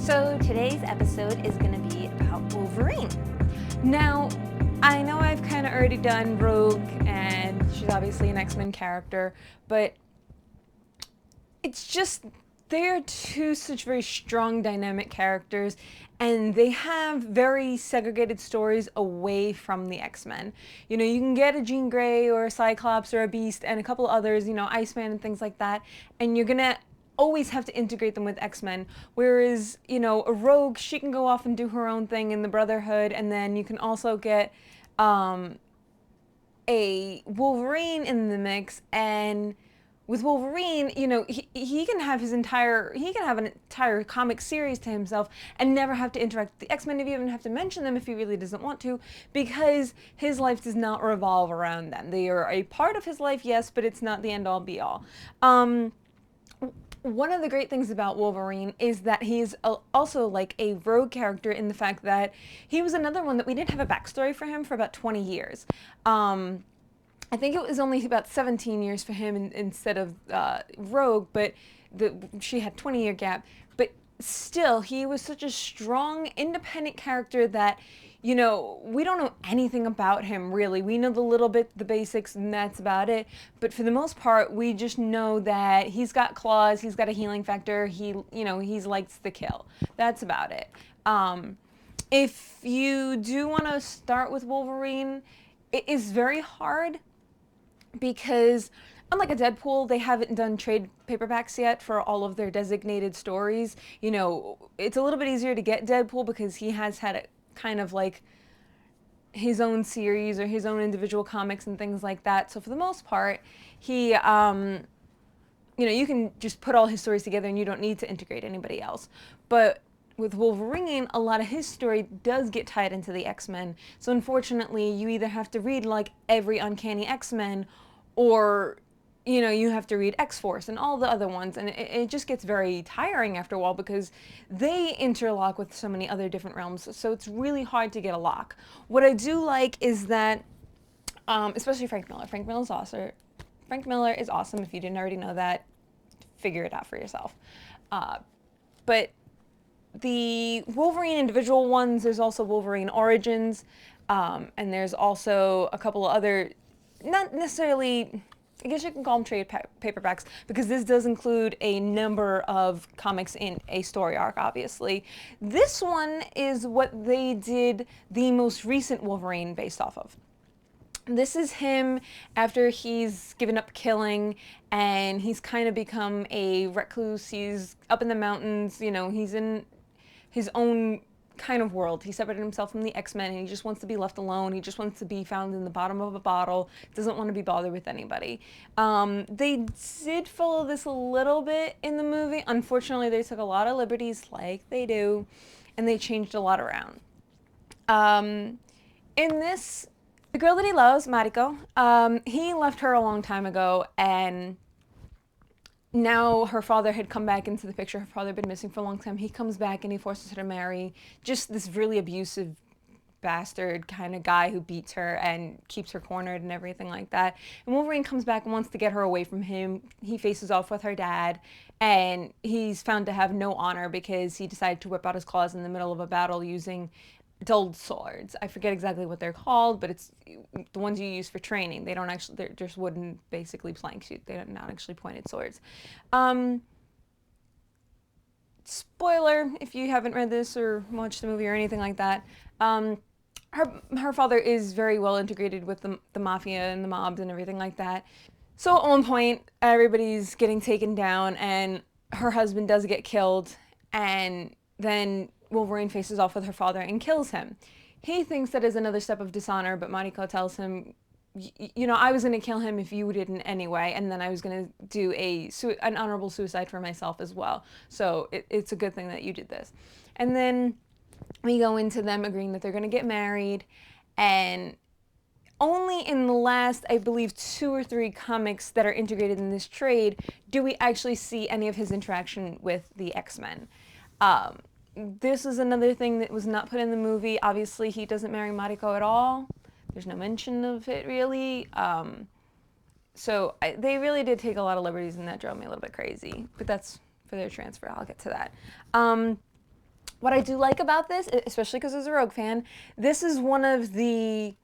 So today's episode is going to be about Wolverine. Now, I know I've kind of already done Rogue, and she's obviously an X-Men character, but it's just, they're two such very strong, dynamic characters, and they have very segregated stories away from the X-Men. You know, you can get a Jean Grey or a Cyclops or a Beast and a couple others, you know, Iceman and things like that, and you're gonna always have to integrate them with X-Men, whereas, you know, a Rogue, she can go off and do her own thing in the Brotherhood, and then you can also get a Wolverine in the mix, and with Wolverine, you know, he can have an entire comic series to himself and never have to interact with the X-Men, if you even have to mention them if he really doesn't want to, because his life does not revolve around them. They are a part of his life, yes, but it's not the end-all be-all. One of the great things about Wolverine is that he's also like a rogue character in the fact that he was another one that we didn't have a backstory for him for about 20 years. I think it was only about 17 years for him instead of Rogue, but she had 20-year gap. But still, he was such a strong, independent character that, you know, we don't know anything about him, really. We know the basics, and that's about it. But for the most part, we just know that he's got claws, he's got a healing factor, he likes to kill. That's about it. If you do want to start with Wolverine, it is very hard because, unlike a Deadpool, they haven't done trade paperbacks yet for all of their designated stories. You know, it's a little bit easier to get Deadpool because he has had a kind of like his own series or his own individual comics and things like that. So for the most part, he, you know, you can just put all his stories together and you don't need to integrate anybody else. But with Wolverine, a lot of his story does get tied into the X-Men. So unfortunately, you either have to read like every Uncanny X-Men, or, you know, you have to read X-Force and all the other ones, and it just gets very tiring after a while because they interlock with so many other different realms, so it's really hard to get a lock. What I do like is that, especially Frank Miller. Frank Miller is awesome. If you didn't already know that, figure it out for yourself. But the Wolverine individual ones, there's also Wolverine Origins, and there's also a couple of other, not necessarily, I guess you can call them trade paperbacks, because this does include a number of comics in a story arc, obviously. This one is what they did the most recent Wolverine based off of. This is him after he's given up killing, and he's kind of become a recluse. He's up in the mountains, you know, he's in his own kind of world. He separated himself from the X-Men, and he just wants to be left alone. He just wants to be found in the bottom of a bottle, doesn't want to be bothered with anybody. They did follow this a little bit in the movie. Unfortunately, they took a lot of liberties, like they do, and they changed a lot around. In this, the girl that he loves, Mariko, he left her a long time ago, and now her father had come back into the picture. Her father had been missing for a long time. He comes back and he forces her to marry just this really abusive bastard kind of guy who beats her and keeps her cornered and everything like that. And Wolverine comes back and wants to get her away from him. He faces off with her dad, and he's found to have no honor because he decided to whip out his claws in the middle of a battle using dulled swords. I forget exactly what they're called, but it's the ones you use for training. They don't actually, they're just wooden, basically planks. They're not actually pointed swords. Spoiler, if you haven't read this or watched the movie or anything like that, her father is very well integrated with the mafia and the mobs and everything like that. So at one point, everybody's getting taken down, and her husband does get killed, and then Wolverine faces off with her father and kills him. He thinks that is another step of dishonor, but Mariko tells him, you know, I was going to kill him if you didn't anyway, and then I was going to do an honorable suicide for myself as well. So it's a good thing that you did this. And then we go into them agreeing that they're going to get married, and only in the last, I believe, 2 or 3 comics that are integrated in this trade do we actually see any of his interaction with the X-Men. This is another thing that was not put in the movie. Obviously, he doesn't marry Mariko at all. There's no mention of it, really. So they really did take a lot of liberties, and that drove me a little bit crazy. But that's for their transfer. I'll get to that. What I do like about this, especially because as a Rogue fan, this is one of the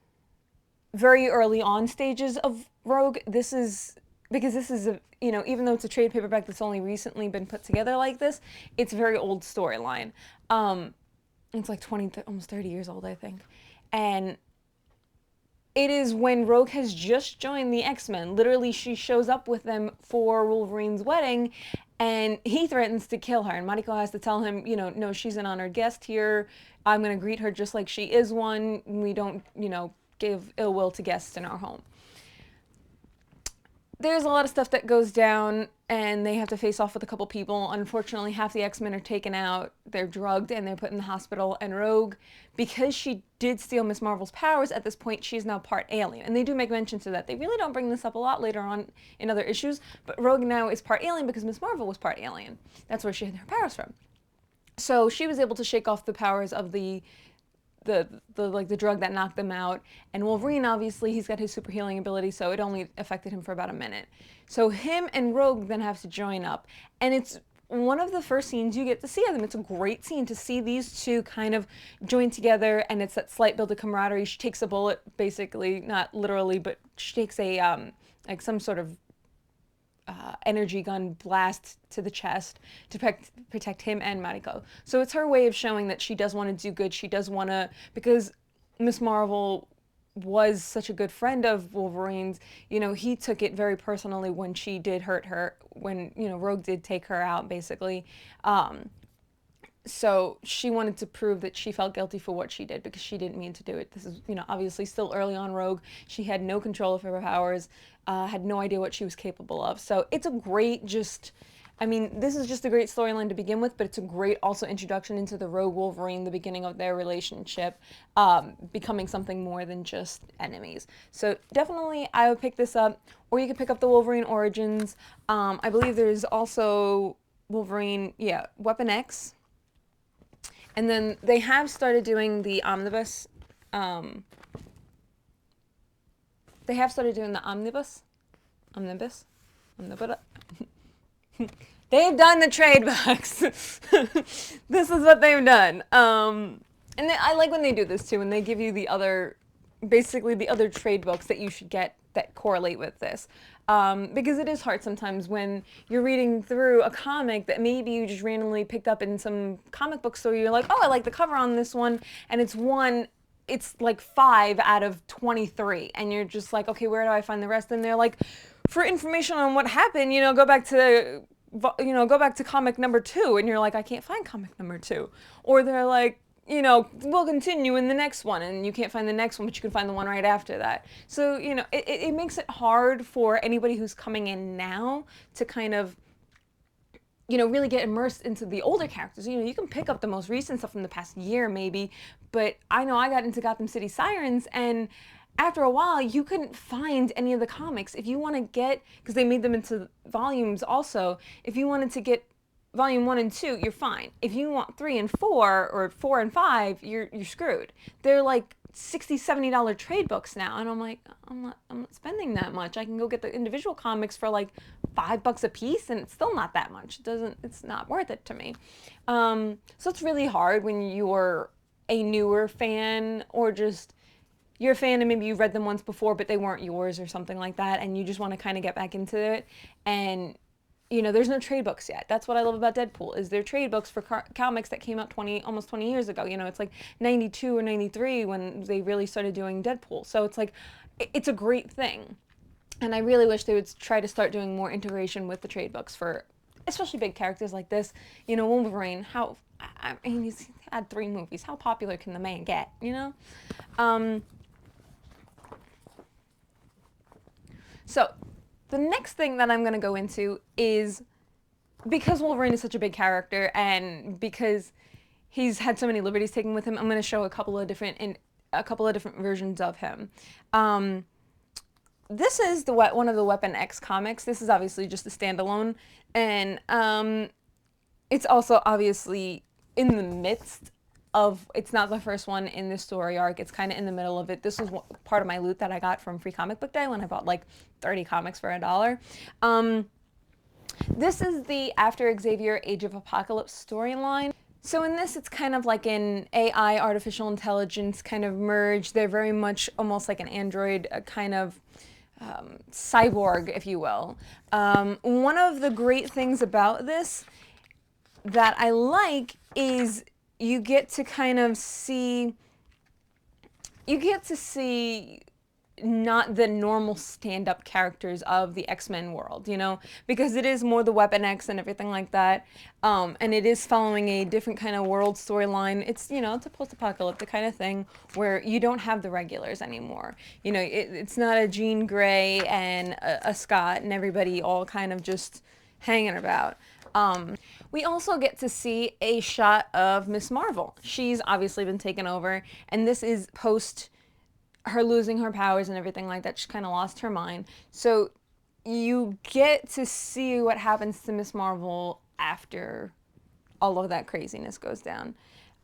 very early on stages of Rogue. This is because this is a, you know, even though it's a trade paperback that's only recently been put together like this, it's a very old storyline. It's like 20, almost 30 years old, I think. And it is when Rogue has just joined the X-Men. Literally, she shows up with them for Wolverine's wedding, and he threatens to kill her. And Mariko has to tell him, you know, no, she's an honored guest here. I'm going to greet her just like she is one. We don't, you know, give ill will to guests in our home. There's a lot of stuff that goes down, and they have to face off with a couple people. Unfortunately, half the X-Men are taken out, they're drugged, and they're put in the hospital. And Rogue, because she did steal Miss Marvel's powers, at this point, she's now part alien. And they do make mention to that. They really don't bring this up a lot later on in other issues, but Rogue now is part alien because Miss Marvel was part alien. That's where she had her powers from. So she was able to shake off the powers of the drug that knocked them out. And Wolverine, obviously, he's got his super healing ability, so it only affected him for about a minute. So him and Rogue then have to join up, and it's one of the first scenes you get to see of them. It's a great scene to see these two kind of join together, and it's that slight build of camaraderie. She takes a bullet, basically, not literally, but she takes a like some sort of energy gun blast to the chest to protect him and Mariko. So it's her way of showing that she does want to do good. She does want to, because Miss Marvel was such a good friend of Wolverine's, you know, he took it very personally when she did hurt her, when, you know, Rogue did take her out, basically. So she wanted to prove that she felt guilty for what she did because she didn't mean to do it. This is, you know, obviously still early on Rogue. She had no control of her powers, had no idea what she was capable of. So it's a great I mean, this is just a great storyline to begin with, but it's a great also introduction into the Rogue Wolverine, the beginning of their relationship, becoming something more than just enemies. So definitely I would pick this up, or you could pick up the Wolverine Origins. I believe there's also Wolverine, Weapon X. And then they have started doing the omnibus. They have started doing the omnibus. They've done the trade books. This is what they've done. And I like when they do this too, when they give you the other, basically the other trade books that you should get that correlate with this. Because it is hard sometimes when you're reading through a comic that maybe you just randomly picked up in some comic book store. You're like, oh, I like the cover on this one, and it's like 5 out of 23, and you're just like, okay, where do I find the rest? And they're like, for information on what happened, go back to comic number 2, and you're like, I can't find comic number 2. Or they're like, we'll continue in the next one, and you can't find the next one, but you can find the one right after that. So, it makes it hard for anybody who's coming in now to kind of, really get immersed into the older characters. You can pick up the most recent stuff from the past year, maybe, but I know I got into Gotham City Sirens, and after a while, you couldn't find any of the comics. If you want to get, because they made them into volumes also, if you wanted to get Volume 1 and 2, you're fine. If you want 3 and 4, or 4 and 5, you're screwed. They're like $60, $70 trade books now, and I'm like, I'm not spending that much. I can go get the individual comics for like $5 a piece, and it's still not that much. It's not worth it to me. So it's really hard when you're a newer fan, or just you're a fan and maybe you read them once before, but they weren't yours or something like that, and you just want to kind of get back into it, and there's no trade books yet. That's what I love about Deadpool, is there trade books for comics that came out almost 20 years ago. It's like 92 or 93 when they really started doing Deadpool. So it's like, it's a great thing. And I really wish they would try to start doing more integration with the trade books for especially big characters like this. Wolverine, he's had 3 movies. How popular can the man get, So the next thing that I'm going to go into is, because Wolverine is such a big character and because he's had so many liberties taken with him, I'm going to show a couple of different versions of him. This is one of the Weapon X comics. This is obviously just a standalone, and it's also obviously in the midst of, it's not the first one in this story arc. It's kind of in the middle of it. This was part of my loot that I got from Free Comic Book Day when I bought like 30 comics for $1. This is the After Xavier Age of Apocalypse storyline. So in this, it's kind of like an AI, artificial intelligence kind of merge. They're very much almost like an android, a kind of cyborg, if you will. One of the great things about this that I like is you get to kind of see, you get to see not the normal stand-up characters of the X-Men world, you know, because it is more the Weapon X and everything like that, and it is following a different kind of world storyline. It's, you know, it's a post-apocalyptic kind of thing where you don't have the regulars anymore. You know, it's not a Jean Grey and a Scott and everybody all kind of just hanging about. We also get to see a shot of Miss Marvel. She's obviously been taken over, and this is post her losing her powers and everything like that. She kind of lost her mind. So you get to see what happens to Miss Marvel after all of that craziness goes down.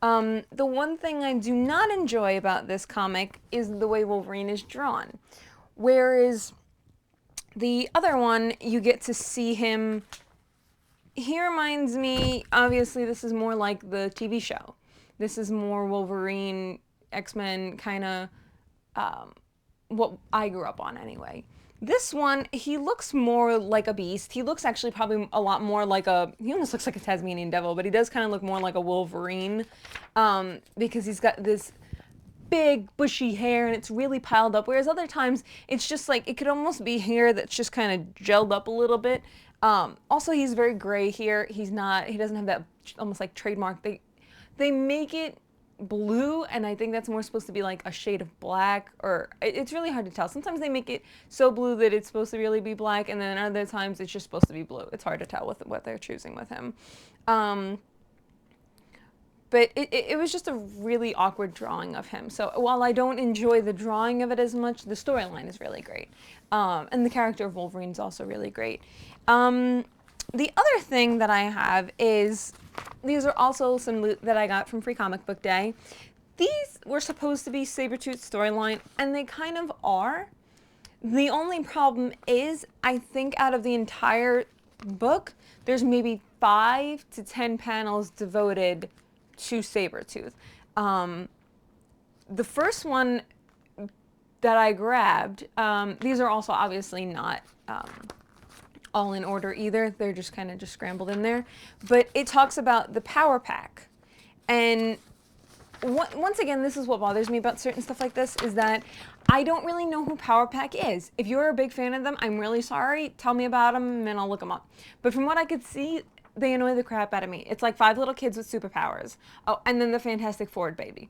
The one thing I do not enjoy about this comic is the way Wolverine is drawn. Whereas the other one, you get to see him. He reminds me, obviously, this is more like the TV show. This is more Wolverine, X-Men kind of. What I grew up on anyway. This one, he looks more like a beast. He looks actually probably a lot more like he almost looks like a Tasmanian devil, but he does kind of look more like a Wolverine, because he's got this big bushy hair and it's really piled up, whereas other times it's just like, it could almost be hair that's just kind of gelled up a little bit. Also, he's very gray here. He doesn't have that almost like trademark. They make it blue, and I think that's more supposed to be like a shade of black, or it's really hard to tell. Sometimes they make it so blue that it's supposed to really be black, and then other times it's just supposed to be blue. It's hard to tell with what they're choosing with him. But it was just a really awkward drawing of him. So while I don't enjoy the drawing of it as much, the storyline is really great. And the character of Wolverine is also really great. The other thing that I have is, these are also some loot that I got from Free Comic Book Day. These were supposed to be Sabretooth's storyline, and they kind of are. The only problem is, I think out of the entire book, there's maybe 5 to 10 panels devoted to Sabretooth. The first one that I grabbed, these are also obviously not all in order either. They're just kind of just scrambled in there. But it talks about the power pack. And once again, this is what bothers me about certain stuff like this, is that I don't really know who Power Pack is. If you're a big fan of them, I'm really sorry. Tell me about them and I'll look them up. But from what I could see, they annoy the crap out of me. It's like 5 little kids with superpowers. Oh, and then the Fantastic Four baby.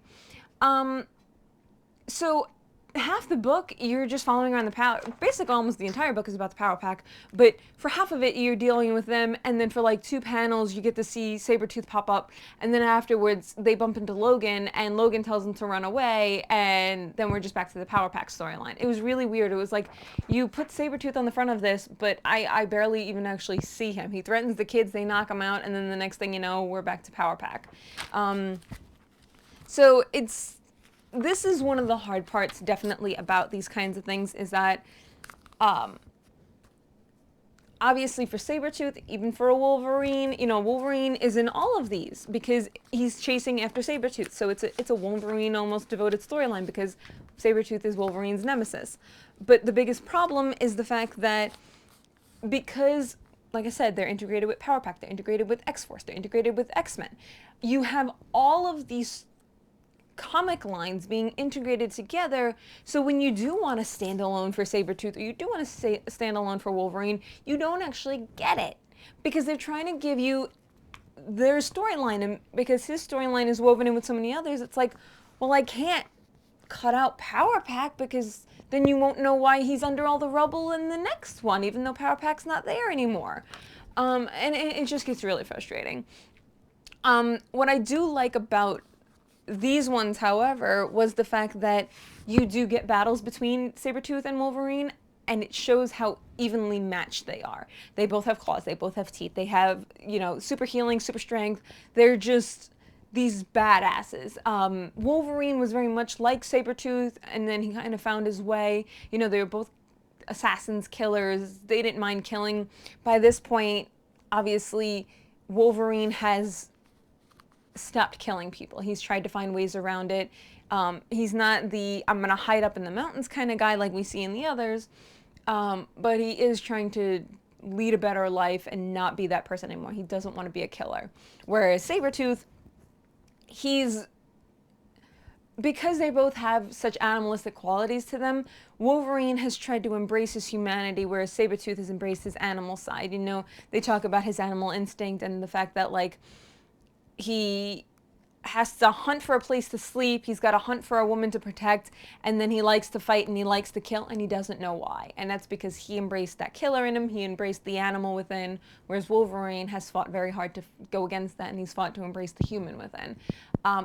So half the book, you're just following around the power. Basically, almost the entire book is about the power pack. But for half of it, you're dealing with them. And then for like 2 panels, you get to see Sabretooth pop up. And then afterwards, they bump into Logan. And Logan tells them to run away. And then we're just back to the power pack storyline. It was really weird. It was like, you put Sabretooth on the front of this, but I barely even actually see him. He threatens the kids, they knock him out. And then the next thing you know, we're back to power pack. So this is one of the hard parts, definitely, about these kinds of things, is that, obviously for Sabretooth, even for a Wolverine, you know, Wolverine is in all of these because he's chasing after Sabretooth. So it's a Wolverine almost devoted storyline because Sabretooth is Wolverine's nemesis. But the biggest problem is the fact that because, like I said, they're integrated with Power Pack, they're integrated with X-Force, they're integrated with X-Men. You have all of these comic lines being integrated together, so when you do want to stand alone for Sabretooth, or you do want to stand alone for Wolverine, you don't actually get it. Because they're trying to give you their storyline, and because his storyline is woven in with so many others, it's like, well, I can't cut out Power Pack because then you won't know why he's under all the rubble in the next one, even though Power Pack's not there anymore. And it just gets really frustrating. What I do like about these ones, however, was the fact that you do get battles between Sabretooth and Wolverine, and it shows how evenly matched they are. They both have claws, they both have teeth, they have, you know, super healing, super strength. They're just these badasses. Wolverine was very much like Sabretooth, and then he kind of found his way. You know, they were both assassins, killers. They didn't mind killing. By this point, obviously, Wolverine has stopped killing people. He's tried to find ways around it. He's not the I'm going to hide up in the mountains kind of guy like we see in the others, but he is trying to lead a better life and not be that person anymore. He doesn't want to be a killer. Whereas Sabretooth, because they both have such animalistic qualities to them, Wolverine has tried to embrace his humanity, whereas Sabretooth has embraced his animal side. You know, they talk about his animal instinct and the fact that, like, he has to hunt for a place to sleep, he's got to hunt for a woman to protect, and then he likes to fight and he likes to kill, and he doesn't know why. And that's because he embraced that killer in him, he embraced the animal within, whereas Wolverine has fought very hard to go against that, and he's fought to embrace the human within.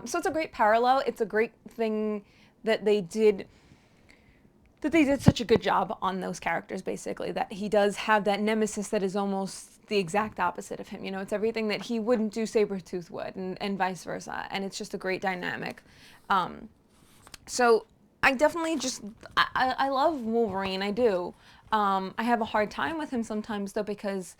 So it's a great parallel. It's a great thing that they did such a good job on those characters, basically, that he does have that nemesis that is almost the exact opposite of him. You know, it's everything that he wouldn't do, Sabretooth would, and vice versa. And it's just a great dynamic. So I definitely I love Wolverine, I do. I have a hard time with him sometimes, though, because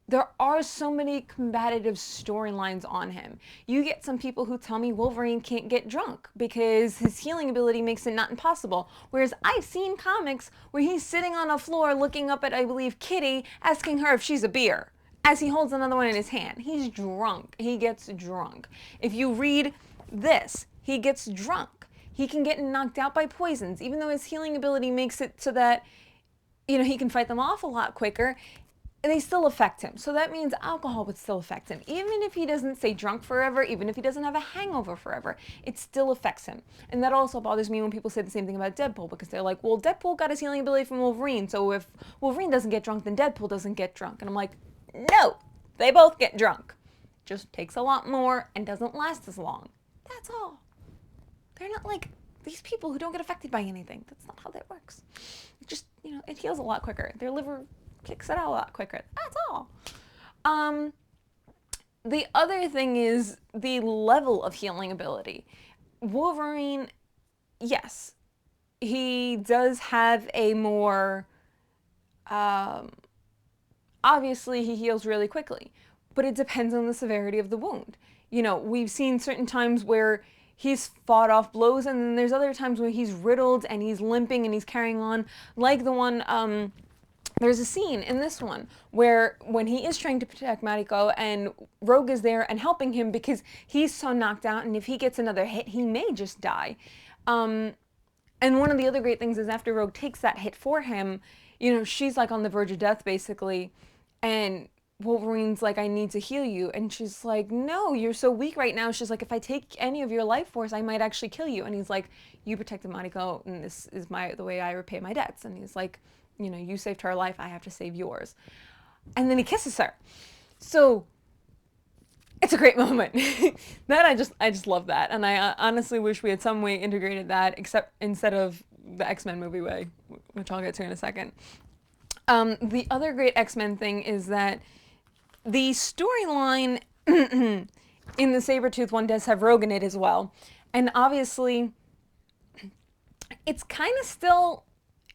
there are so many combative storylines on him. You get some people who tell me Wolverine can't get drunk because his healing ability makes it not impossible. Whereas I've seen comics where he's sitting on a floor looking up at, I believe, Kitty, asking her if she's a beer, as he holds another one in his hand. He's drunk. He gets drunk. If you read this, he gets drunk. He can get knocked out by poisons, even though his healing ability makes it so that, you know, he can fight them off a lot quicker. They still affect him. So that means alcohol would still affect him. Even if he doesn't stay drunk forever, even if he doesn't have a hangover forever, it still affects him. And that also bothers me when people say the same thing about Deadpool, because they're like, well, Deadpool got his healing ability from Wolverine, so if Wolverine doesn't get drunk, then Deadpool doesn't get drunk. And I'm like, no, they both get drunk. Just takes a lot more and doesn't last as long. That's all. They're not like these people who don't get affected by anything. That's not how that works. It just, you know, it heals a lot quicker. Their liver kicks it out a lot quicker. That's all. The other thing is the level of healing ability. Wolverine, yes, he does have a more, obviously he heals really quickly, but it depends on the severity of the wound. You know, we've seen certain times where he's fought off blows, and then there's other times where he's riddled and he's limping and he's carrying on, like the one, there's a scene in this one where when he is trying to protect Mariko and Rogue is there and helping him because he's so knocked out, and if he gets another hit, he may just die. And one of the other great things is after Rogue takes that hit for him, you know, she's like on the verge of death basically, and Wolverine's like, I need to heal you. And she's like, no, you're so weak right now. She's like, if I take any of your life force, I might actually kill you. And he's like, you protected Mariko, and this is the way I repay my debts. And he's like, you know, you saved her life, I have to save yours. And then he kisses her. So it's a great moment. That I just love that. And I honestly wish we had some way integrated that, except instead of the X-Men movie way, which I'll get to in a second. The other great X-Men thing is that the storyline in the Sabretooth one does have Rogue in it as well. And obviously, it's kind of still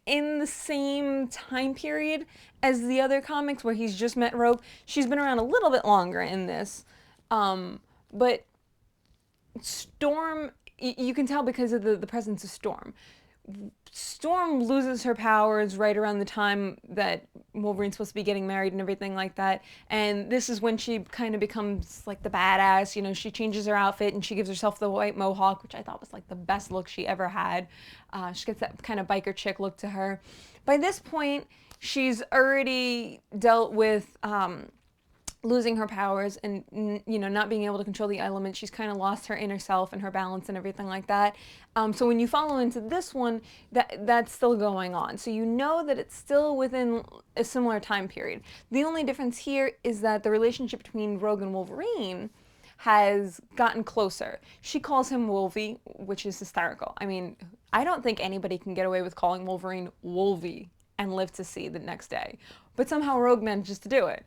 in the same time period as the other comics where he's just met Rogue. She's been around a little bit longer in this. But Storm, you can tell because of the presence of Storm. Storm loses her powers right around the time that Wolverine's supposed to be getting married and everything like that. And this is when she kind of becomes like the badass. You know, she changes her outfit and she gives herself the white mohawk, which I thought was like the best look she ever had. She gets that kind of biker chick look to her. By this point, she's already dealt with losing her powers and, you know, not being able to control the elements. She's kind of lost her inner self and her balance and everything like that. So when you follow into this one, that's still going on. So you know that it's still within a similar time period. The only difference here is that the relationship between Rogue and Wolverine has gotten closer. She calls him Wolvie, which is hysterical. I mean, I don't think anybody can get away with calling Wolverine Wolvie and live to see the next day. But somehow Rogue manages to do it.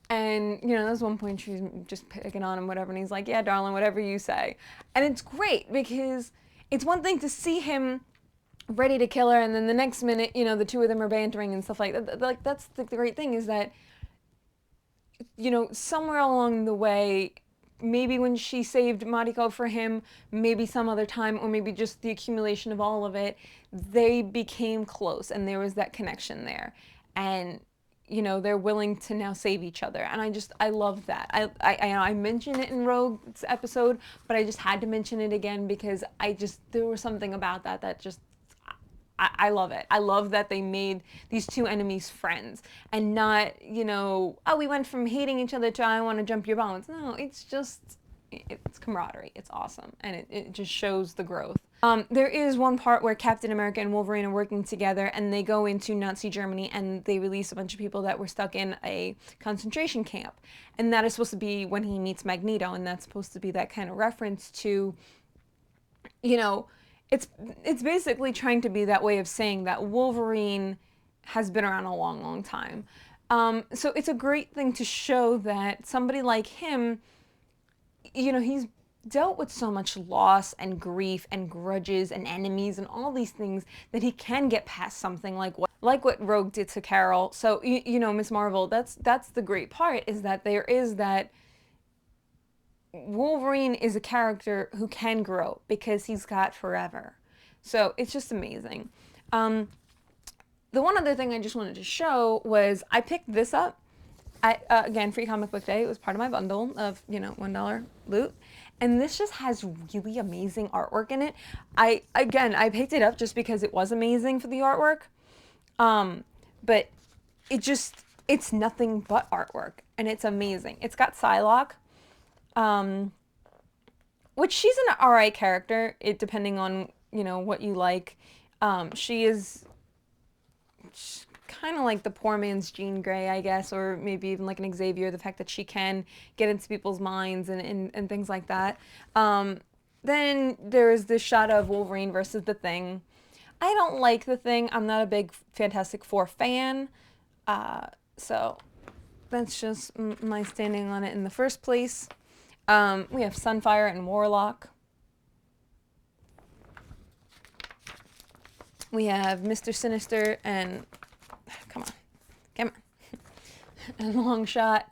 And, you know, there's one point she's just picking on him, whatever, and he's like, yeah, darling, whatever you say. And it's great because it's one thing to see him ready to kill her, and then the next minute, you know, the two of them are bantering and stuff like that. Like, that's the great thing is that, you know, somewhere along the way, maybe when she saved Mariko for him, maybe some other time, or maybe just the accumulation of all of it, they became close and there was that connection there. And, you know, they're willing to now save each other. And I love that. I mentioned it in Rogue's episode, but I just had to mention it again because there was something about that just, I love it. I love that they made these two enemies friends and not, you know, oh, we went from hating each other to I want to jump your bones. No, it's just, it's camaraderie. It's awesome. And it just shows the growth. There is one part where Captain America and Wolverine are working together and they go into Nazi Germany and they release a bunch of people that were stuck in a concentration camp. And that is supposed to be when he meets Magneto, and that's supposed to be that kind of reference to, you know, it's basically trying to be that way of saying that Wolverine has been around a long, long time. So it's a great thing to show that somebody like him, you know, he's dealt with so much loss and grief and grudges and enemies and all these things that he can get past something like what Rogue did to Carol. So, you know, Miss Marvel, that's the great part, is that there is that Wolverine is a character who can grow because he's got forever. So it's just amazing. The one other thing I just wanted to show was I picked this up. Again, Free Comic Book Day. It was part of my bundle of, you know, $1 loot. And this just has really amazing artwork in it. I picked it up just because it was amazing for the artwork. But it's nothing but artwork. And it's amazing. It's got Psylocke. Which she's an alright character, depending on, you know, what you like. She is kind of like the poor man's Jean Grey, I guess, or maybe even like an Xavier, the fact that she can get into people's minds and things like that. Then there is this shot of Wolverine versus the Thing. I don't like the Thing. I'm not a big Fantastic Four fan. So that's just my standing on it in the first place. We have Sunfire and Warlock. We have Mr. Sinister and, come on, and Longshot.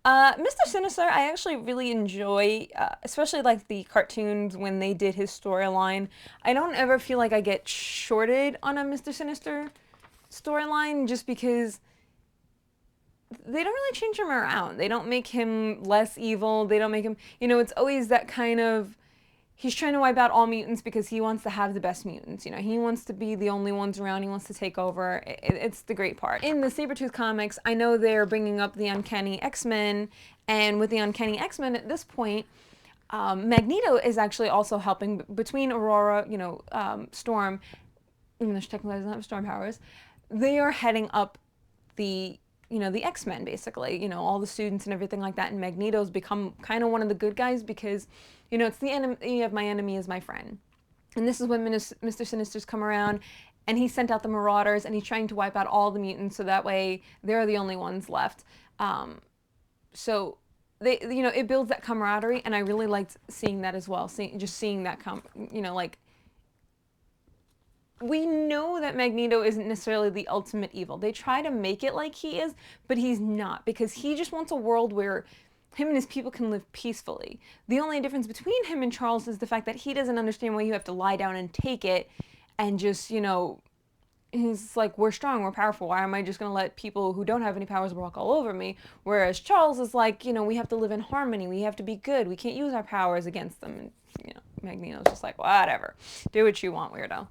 Mr. Sinister, I actually really enjoy, especially like the cartoons when they did his storyline. I don't ever feel like I get shorted on a Mr. Sinister storyline just because they don't really change him around. They don't make him less evil. They don't make him, you know, it's always that kind of, he's trying to wipe out all mutants because he wants to have the best mutants. You know, he wants to be the only ones around. He wants to take over. It's the great part. In the Sabretooth comics, I know they're bringing up the Uncanny X-Men, and with the Uncanny X-Men at this point, Magneto is actually also helping between Aurora, you know, Storm, even though she technically doesn't have storm powers. They are heading up the, you know, the X-Men, basically, you know, all the students and everything like that, and Magneto's become kind of one of the good guys because, you know, it's the enemy of my enemy is my friend. And this is when Mr. Sinister's come around, and he sent out the Marauders, and he's trying to wipe out all the mutants so that way they're the only ones left. So they, you know, it builds that camaraderie, and I really liked seeing that as well. Seeing that you know, like, we know that Magneto isn't necessarily the ultimate evil. They try to make it like he is, but he's not, because he just wants a world where him and his people can live peacefully. The only difference between him and Charles is the fact that he doesn't understand why you have to lie down and take it and just, you know, he's like, we're strong, we're powerful. Why am I just going to let people who don't have any powers walk all over me? Whereas Charles is like, you know, we have to live in harmony. We have to be good. We can't use our powers against them. And, you know, Magneto's just like, whatever. Do what you want, weirdo.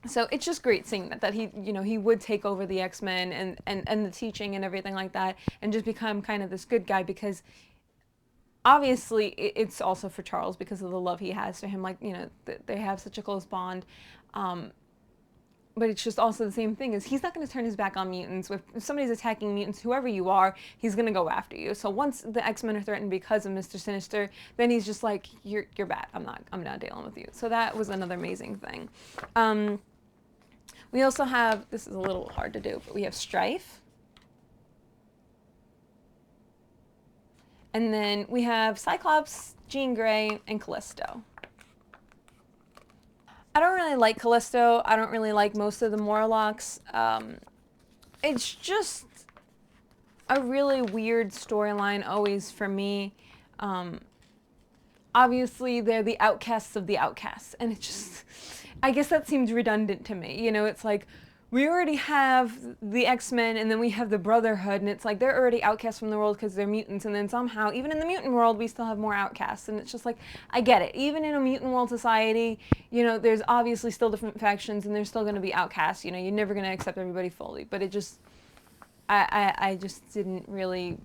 So it's just great seeing that he, you know, he would take over the X-Men and the teaching and everything like that and just become kind of this good guy, because obviously it's also for Charles because of the love he has for him. Like, you know, they have such a close bond. But it's just also the same thing, is he's not going to turn his back on mutants. If somebody's attacking mutants, whoever you are, he's going to go after you. So once the X-Men are threatened because of Mr. Sinister, then he's just like, you're bad. I'm not dealing with you. So that was another amazing thing. We also have, this is a little hard to do, but we have Strife. And then we have Cyclops, Jean Grey, and Callisto. I don't really like Callisto. I don't really like most of the Morlocks. It's just a really weird storyline always for me. Obviously they're the outcasts of the outcasts, and it just, I guess that seems redundant to me. It's like, we already have the X-Men, and then we have the Brotherhood, and it's like they're already outcasts from the world because they're mutants, and then somehow, even in the mutant world, we still have more outcasts, and it's just like, I get it. Even in a mutant world society, there's obviously still different factions, and there's still going to be outcasts. You're never going to accept everybody fully, but it just, I just didn't really,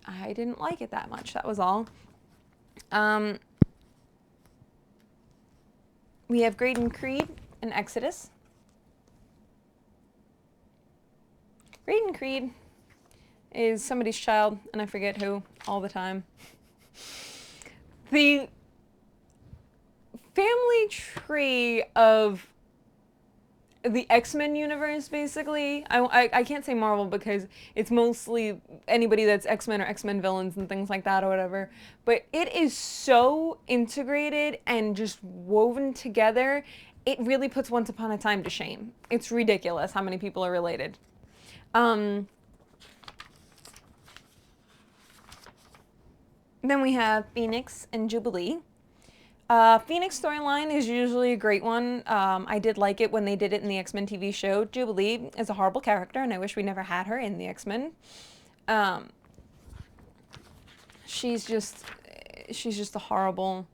I didn't like it that much. That was all. We have Graydon Creed in Exodus. Graydon Creed is somebody's child, and I forget who all the time. The family tree of the X-Men universe, basically. I can't say Marvel because it's mostly anybody that's X-Men or X-Men villains and things like that or whatever. But it is so integrated and just woven together, it really puts Once Upon a Time to shame. It's ridiculous how many people are related. Then we have Phoenix and Jubilee. Phoenix storyline is usually a great one. I did like it when they did it in the X-Men TV show. Jubilee is a horrible character, and I wish we never had her in the X-Men. She's just a horrible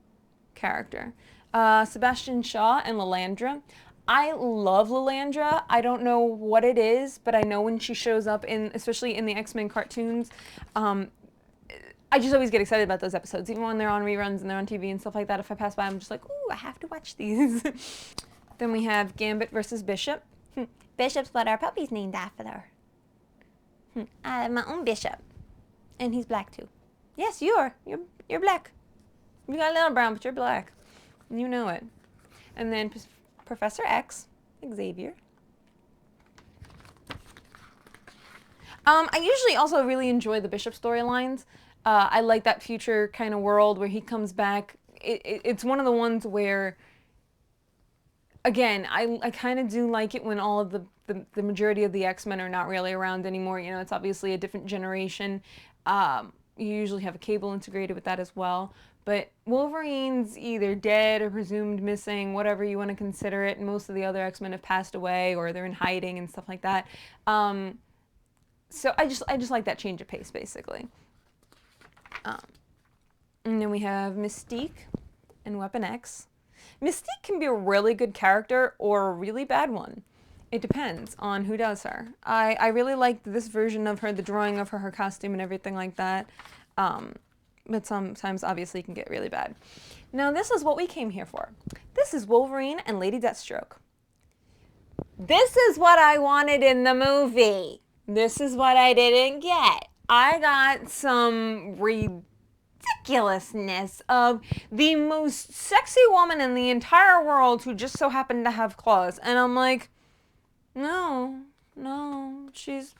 character. Sebastian Shaw and Lilandra. I love Lilandra. I don't know what it is, but I know when she shows up especially in the X-Men cartoons, I just always get excited about those episodes, even when they're on reruns and they're on TV and stuff like that. If I pass by, I'm just like, ooh, I have to watch these. Then we have Gambit versus Bishop. Bishop's what our puppy's named after. I have my own Bishop. And he's black too. Yes, you're black. You got a little brown, but you're black. And you know it. And then Professor X, Xavier. I usually also really enjoy the Bishop storylines. I like that future kind of world where he comes back. It's one of the ones where, again, I kind of do like it when all of the majority of the X-Men are not really around anymore. It's obviously a different generation. You usually have a Cable integrated with that as well. But Wolverine's either dead or presumed missing, whatever you want to consider it. And most of the other X-Men have passed away or they're in hiding and stuff like that. So I just like that change of pace, basically. And then we have Mystique and Weapon X. Mystique can be a really good character or a really bad one. It depends on who does her. I really liked this version of her, the drawing of her costume and everything like that. But sometimes, obviously, it can get really bad. Now, this is what we came here for. This is Wolverine and Lady Deathstroke. This is what I wanted in the movie. This is what I didn't get. I got some ridiculousness of the most sexy woman in the entire world who just so happened to have claws. And I'm like, no, she's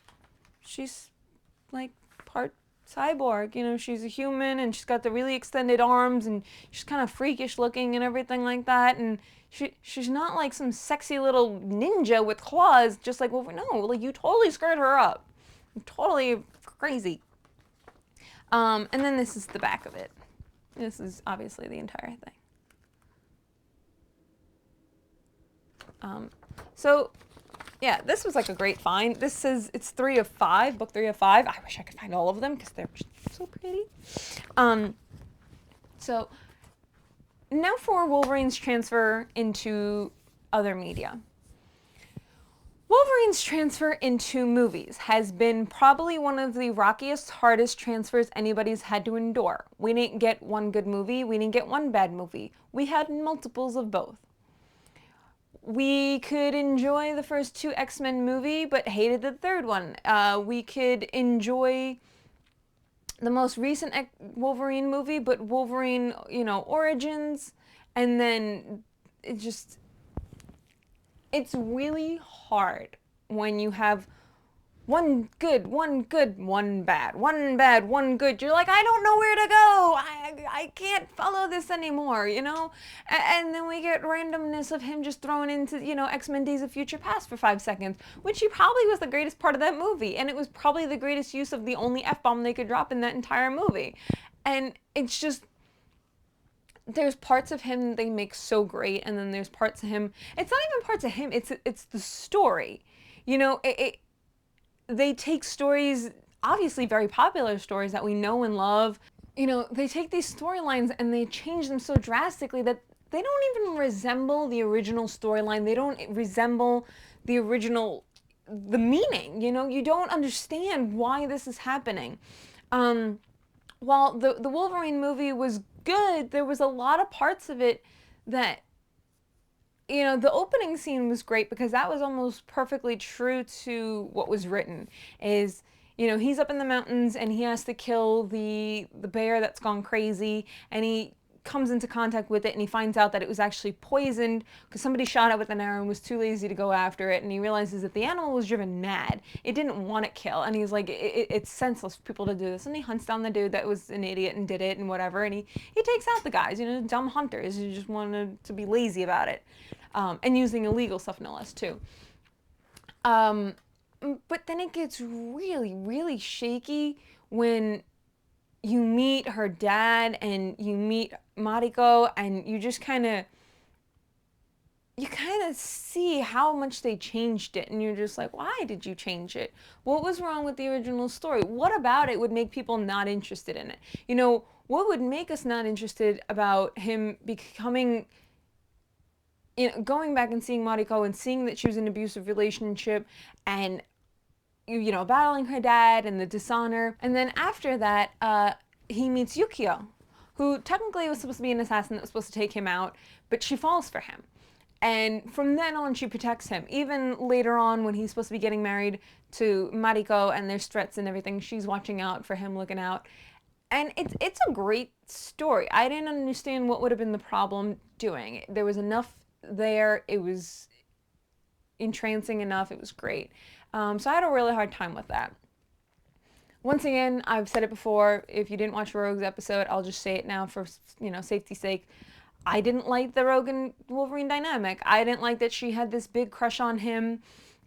like part cyborg. She's a human and she's got the really extended arms and she's kind of freakish looking and everything like that. And she's not like some sexy little ninja with claws, just like Wolverine. No, like you totally screwed her up. Totally crazy. And then this is the back of it. This is obviously the entire thing. So yeah, this was like a great find. This says it's 3 of 5, book 3 of 5. I wish I could find all of them because they're just so pretty. So now for Wolverine's transfer into other media. Wolverine's transfer into movies has been probably one of the rockiest, hardest transfers anybody's had to endure. We didn't get one good movie. We didn't get one bad movie. We had multiples of both. We could enjoy the first 2 X-Men movie, but hated the third one. We could enjoy the most recent Wolverine movie, but Wolverine, Origins, and then it's really hard when you have one good, one bad, one bad, one good. You're like, I don't know where to go. I can't follow this anymore, And then we get randomness of him just thrown into, X-Men Days of Future Past for 5 seconds, which he probably was the greatest part of that movie. And it was probably the greatest use of the only F-bomb they could drop in that entire movie. And it's just, there's parts of him they make so great, and then there's parts of him, it's not even parts of him, it's the story. You know, they take stories, obviously very popular stories that we know and love. You know, they take these storylines and they change them so drastically that they don't even resemble the original storyline. They don't resemble the original, the meaning. You know, you don't understand why this is happening. While the Wolverine movie was good, there was a lot of parts of it that, you know, the opening scene was great because that was almost perfectly true to what was written. Is, you know, he's up in the mountains and he has to kill the bear that's gone crazy, and he comes into contact with it and he finds out that it was actually poisoned because somebody shot it with an arrow and was too lazy to go after it, and he realizes that the animal was driven mad. It didn't want to kill, and he's like, it's senseless for people to do this, and he hunts down the dude that was an idiot and did it and whatever, and he takes out the guys, you know, dumb hunters who just wanted to be lazy about it, and using illegal stuff no less too. But then it gets really, really shaky when you meet her dad and you meet Mariko, and you just kind of see how much they changed it, and you're just like, why did you change it? What was wrong with the original story? What about it would make people not interested in it? You know, what would make us not interested about him becoming, you know, going back and seeing Mariko and seeing that she was in an abusive relationship, and, you know, battling her dad and the dishonor. And then after that, he meets Yukio, who technically was supposed to be an assassin that was supposed to take him out, but she falls for him. And from then on, she protects him. Even later on, when he's supposed to be getting married to Mariko and there's threats and everything, she's watching out for him, looking out. And it's a great story. I didn't understand what would have been the problem doing it. There was enough there. It was entrancing enough. It was great. So I had a really hard time with that. Once again, I've said it before. If you didn't watch Rogue's episode, I'll just say it now for, you know, safety's sake. I didn't like the Rogue and Wolverine dynamic. I didn't like that she had this big crush on him,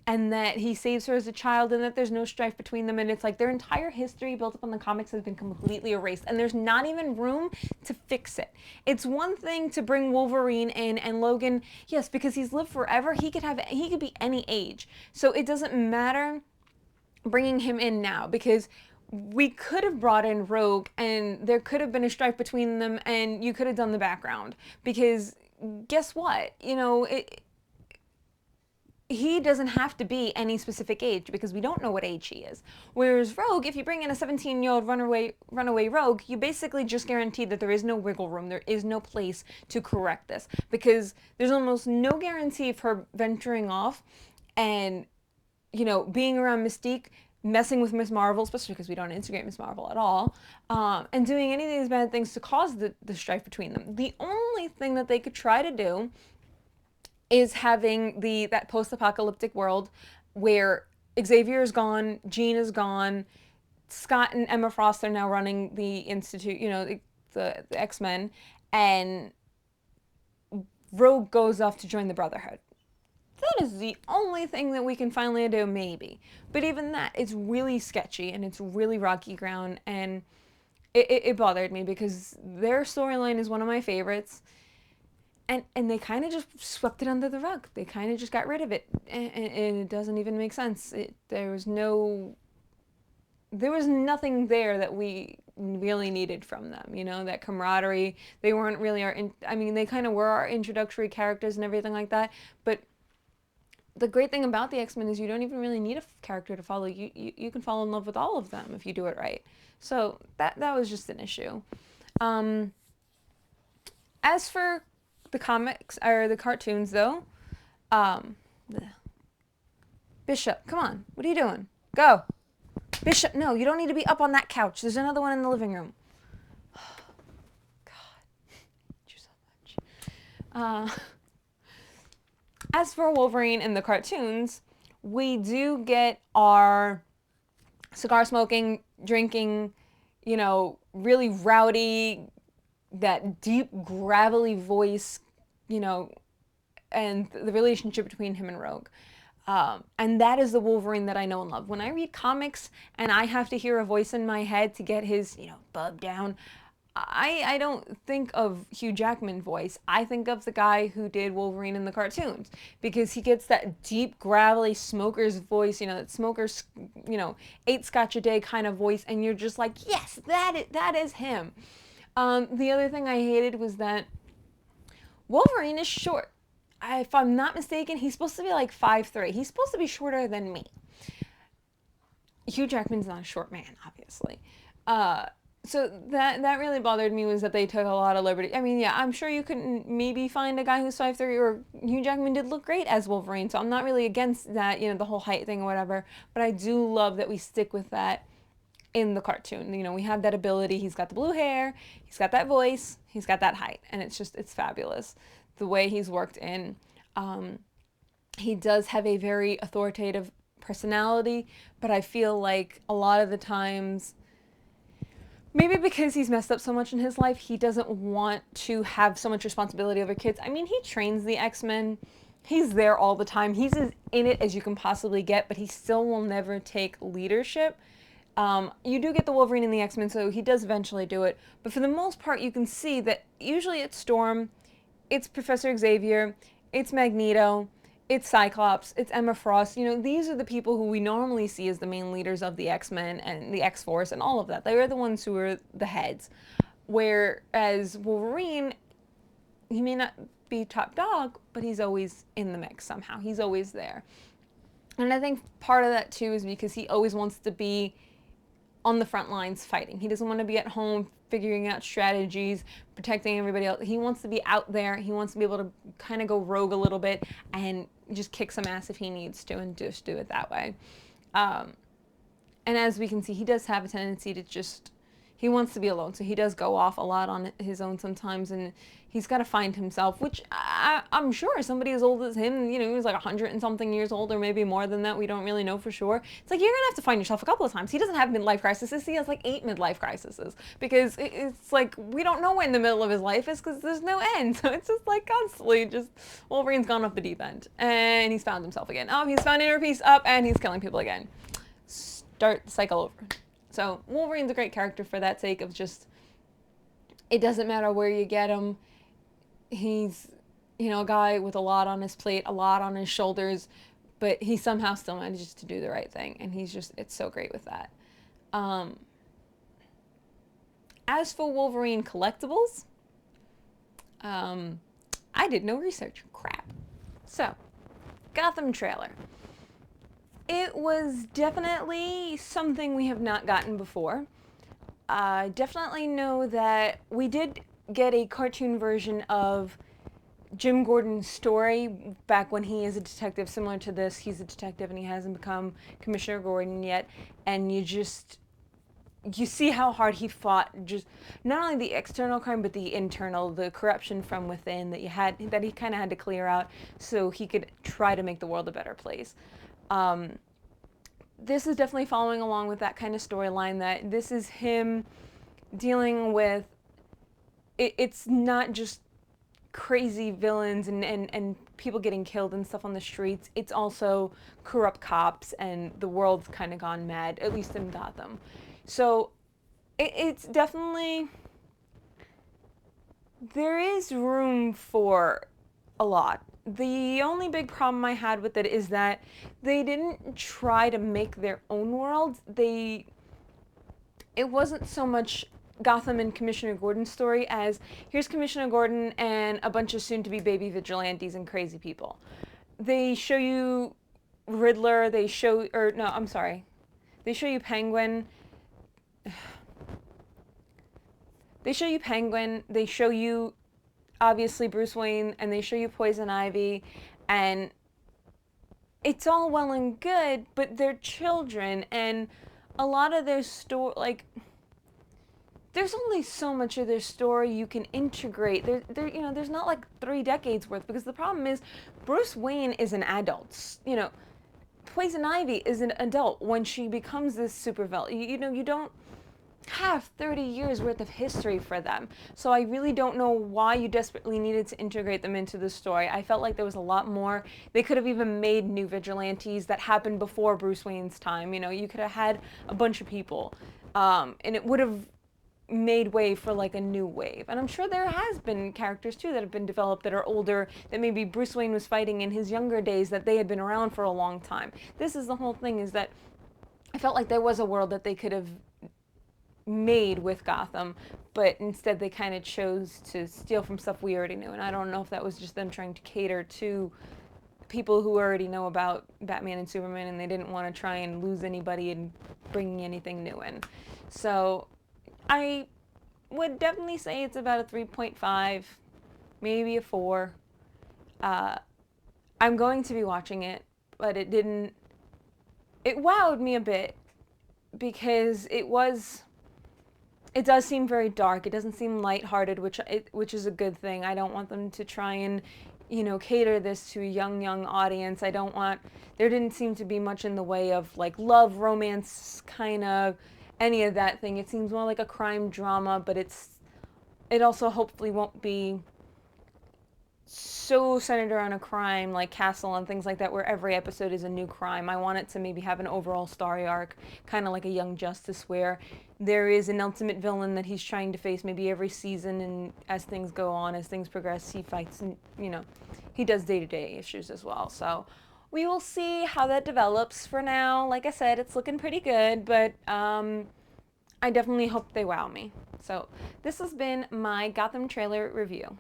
and that he saves her as a child, and that there's no strife between them, and it's like their entire history built up on the comics has been completely erased, and there's not even room to fix it. It's one thing to bring Wolverine in, and Logan, yes, because he's lived forever, he could be any age. So it doesn't matter bringing him in now, because we could have brought in Rogue and there could have been a strife between them, and you could have done the background, because guess what? You know, he doesn't have to be any specific age, because we don't know what age he is. Whereas Rogue, if you bring in a 17-year-old runaway Rogue, you basically just guarantee that there is no wiggle room, there is no place to correct this, because there's almost no guarantee of her venturing off and, you know, being around Mystique, messing with Miss Marvel, especially because we don't integrate Miss Marvel at all, and doing any of these bad things to cause the strife between them. The only thing that they could try to do is having that post-apocalyptic world where Xavier is gone, Jean is gone, Scott and Emma Frost are now running the Institute, you know, the X-Men, and Rogue goes off to join the Brotherhood. That is the only thing that we can finally do, maybe. But even that, it's really sketchy and it's really rocky ground, and it bothered me because their storyline is one of my favorites. And they kind of just swept it under the rug. They kind of just got rid of it. And it doesn't even make sense. There was nothing there that we really needed from them. You know, that camaraderie. They weren't really they kind of were our introductory characters and everything like that. But the great thing about the X-Men is you don't even really need a character to follow. You can fall in love with all of them if you do it right. So that was just an issue. As for the comics or the cartoons, though, Bishop, come on, what are you doing? Go, Bishop. No, you don't need to be up on that couch. There's another one in the living room. God, I hate you so much. As for Wolverine in the cartoons, we do get our cigar smoking, drinking, you know, really rowdy, that deep, gravelly voice, you know, and the relationship between him and Rogue. And that is the Wolverine that I know and love. When I read comics and I have to hear a voice in my head to get his, you know, bub down, I don't think of Hugh Jackman voice. I think of the guy who did Wolverine in the cartoons, because he gets that deep, gravelly smoker's voice, that smoker's, 8 scotch a day kind of voice, and you're just like, yes, that is him. The other thing I hated was that Wolverine is short. If I'm not mistaken, he's supposed to be like 5'3". He's supposed to be shorter than me. Hugh Jackman's not a short man, obviously. So that really bothered me, was that they took a lot of liberty. I mean, yeah, I'm sure you could maybe find a guy who's 5'3", or Hugh Jackman did look great as Wolverine, so I'm not really against that, the whole height thing or whatever, but I do love that we stick with that in the cartoon. We have that ability. He's got the blue hair, he's got that voice, he's got that height, and it's fabulous the way he's worked in. He does have a very authoritative personality, but I feel like a lot of the times, maybe because he's messed up so much in his life, he doesn't want to have so much responsibility over kids. I mean, he trains the X-Men. He's there all the time. He's as in it as you can possibly get, but he still will never take leadership. You do get the Wolverine in the X-Men, so he does eventually do it. But for the most part, you can see that usually it's Storm, it's Professor Xavier, it's Magneto, it's Cyclops, it's Emma Frost. These are the people who we normally see as the main leaders of the X-Men and the X-Force and all of that. They are the ones who are the heads. Whereas Wolverine, he may not be top dog, but he's always in the mix somehow. He's always there. And I think part of that too is because he always wants to be on the front lines fighting. He doesn't want to be at home figuring out strategies, protecting everybody else. He wants to be out there. He wants to be able to kind of go rogue a little bit and just kick some ass if he needs to, and just do it that way. And as we can see, he does have a tendency to he wants to be alone, so he does go off a lot on his own sometimes, and he's got to find himself, which I'm sure somebody as old as him, he was like 100 and something years old, or maybe more than that, we don't really know for sure. It's like, you're gonna have to find yourself a couple of times. He doesn't have midlife crises, he has like 8 midlife crises, because it's like, we don't know when the middle of his life is, because there's no end, so it's just like constantly Wolverine's gone off the deep end, and he's found himself again. Oh, he's found inner peace, up, and he's killing people again. Start the cycle over. So Wolverine's a great character for that sake of it doesn't matter where you get him. He's, a guy with a lot on his plate, a lot on his shoulders, but he somehow still manages to do the right thing. And it's so great with that. As for Wolverine collectibles, I did no research. Crap. So, Gotham trailer. It was definitely something we have not gotten before. I definitely know that we did get a cartoon version of Jim Gordon's story back when he is a detective, similar to this. He's a detective and he hasn't become Commissioner Gordon yet. And you see how hard he fought, just not only the external crime, but the internal, the corruption from within that he kind of had to clear out so he could try to make the world a better place. This is definitely following along with that kind of storyline, that this is him dealing with, it's not just crazy villains and people getting killed and stuff on the streets. It's also corrupt cops and the world's kind of gone mad, at least in Gotham. So it's definitely, there is room for a lot. The only big problem I had with it is that they didn't try to make their own world. It wasn't so much Gotham and Commissioner Gordon's story as here's Commissioner Gordon and a bunch of soon-to-be baby vigilantes and crazy people. They show you Riddler, they show you Penguin. They show you Penguin, they show you obviously Bruce Wayne, and they show you Poison Ivy, and it's all well and good, but they're children, and a lot of their story, there's only so much of their story you can integrate. There's not like 3 decades worth, because the problem is Bruce Wayne is an adult. Poison Ivy is an adult when she becomes this supervillain. You don't have 30 years worth of history for them. So I really don't know why you desperately needed to integrate them into the story. I felt like there was a lot more. They could have even made new vigilantes that happened before Bruce Wayne's time. You could have had a bunch of people. And it would have made way for like a new wave. And I'm sure there has been characters too that have been developed that are older, that maybe Bruce Wayne was fighting in his younger days, that they had been around for a long time. This is the whole thing, is that I felt like there was a world that they could have made with Gotham, but instead they kind of chose to steal from stuff we already knew. And I don't know if that was just them trying to cater to people who already know about Batman and Superman, and they didn't want to try and lose anybody and bringing anything new in. So I would definitely say it's about a 3.5, maybe a 4. I'm going to be watching it, but it wowed me a bit because it does seem very dark. It doesn't seem lighthearted, which is a good thing. I don't want them to try and, cater this to a young audience. There didn't seem to be much in the way of like love, romance, kind of any of that thing. It seems more like a crime drama, but it also hopefully won't be so centered around a crime like Castle and things like that, where every episode is a new crime. I want it to maybe have an overall story arc, kind of like a Young Justice, where there is an ultimate villain that he's trying to face maybe every season, and as things go on, as things progress, he fights, and he does day-to-day issues as well. So we will see how that develops. For now, like I said, it's looking pretty good, but I definitely hope they wow me. So this has been my Gotham trailer review.